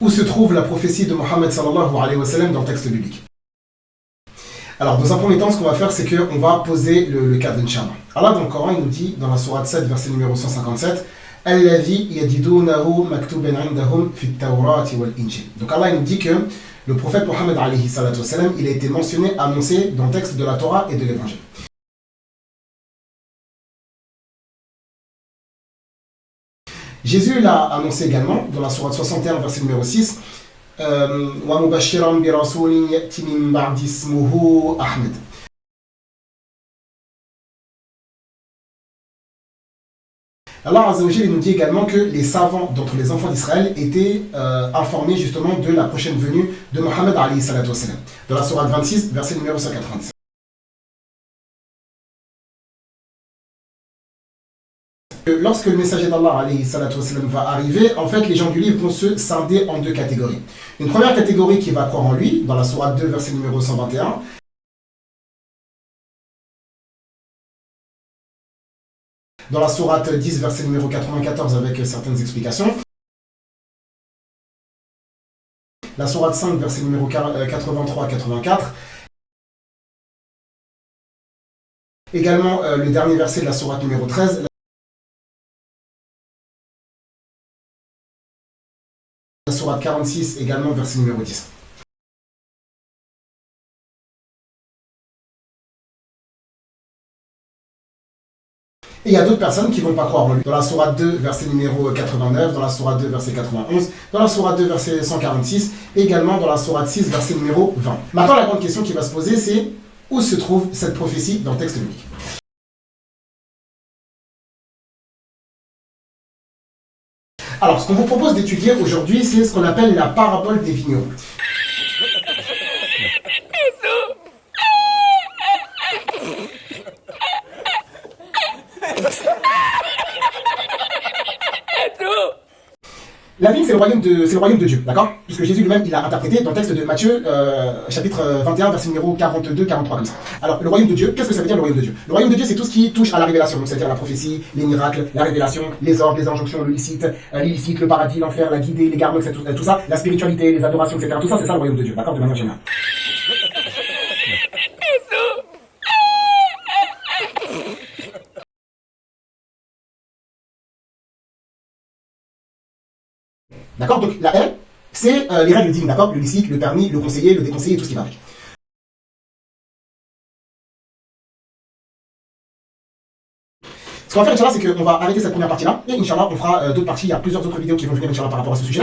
Où se trouve la prophétie de Mohammed sallallahu alayhi wa sallam dans le texte biblique? Alors, dans un premier temps, ce qu'on va faire, c'est qu'on va poser le cadre, Inch'Allah. Allah, dans le Coran, il nous dit, dans la sourate 7, verset numéro 157, Alladhi yadidunahu maktuban indahum fit tawrati wal injil. Donc Allah, il nous dit que le prophète Mohammed alayhi salatu wasalam, il a été mentionné, annoncé dans le texte de la Torah et de l'Évangile. Jésus l'a annoncé également dans la sourate 61, verset numéro 6, Wa mubashiran bi rasulin ya'ti min ba'di ismuhu Ahmed. Allah Azza wa Jalla nous dit également que les savants d'entre les enfants d'Israël étaient informés justement de la prochaine venue de Mohammed alayhi salatu wasalam. Dans la sourate 26, verset numéro 190. Lorsque le messager d'Allah alayhi salatu wasalam va arriver, en fait les gens du livre vont se scinder en deux catégories. Une première catégorie qui va croire en lui, dans la sourate 2, verset numéro 121. Dans la sourate 10, verset numéro 94, avec certaines explications. La sourate 5, verset numéro 83-84. Également le dernier verset de la sourate numéro 13. La sourate 46, également verset numéro 10. Et il y a d'autres personnes qui ne vont pas croire en lui. Dans la sourate 2, verset numéro 89, dans la sourate 2, verset 91, dans la sourate 2, verset 146, et également dans la sourate 6, verset numéro 20. Maintenant, la grande question qui va se poser, c'est où se trouve cette prophétie dans le texte biblique? Alors, ce qu'on vous propose d'étudier aujourd'hui, c'est ce qu'on appelle la parabole des vignerons. La vigne, c'est le royaume de Dieu, d'accord? Puisque Jésus lui-même, il a interprété dans le texte de Matthieu, chapitre 21, verset numéro 42, 43, comme ça. Alors, le royaume de Dieu, qu'est-ce que ça veut dire le royaume de Dieu? Le royaume de Dieu, c'est tout ce qui touche à la révélation, donc c'est-à-dire la prophétie, les miracles, la révélation, les ordres, les injonctions, le licite, l'illicite, le paradis, l'enfer, la guidée, les gardes, tout ça, la spiritualité, les adorations, etc. Tout ça, c'est ça le royaume de Dieu, d'accord? De manière générale. D'accord? Donc la haie, c'est les règles divines, d'accord? Le licite, le permis, le conseiller, le déconseillé, tout ce qui va avec. Ce qu'on va faire, Inch'Allah, c'est qu'on va arrêter cette première partie-là, et Inch'Allah, on fera d'autres parties. Il y a plusieurs autres vidéos qui vont venir, Inch'Allah, par rapport à ce sujet.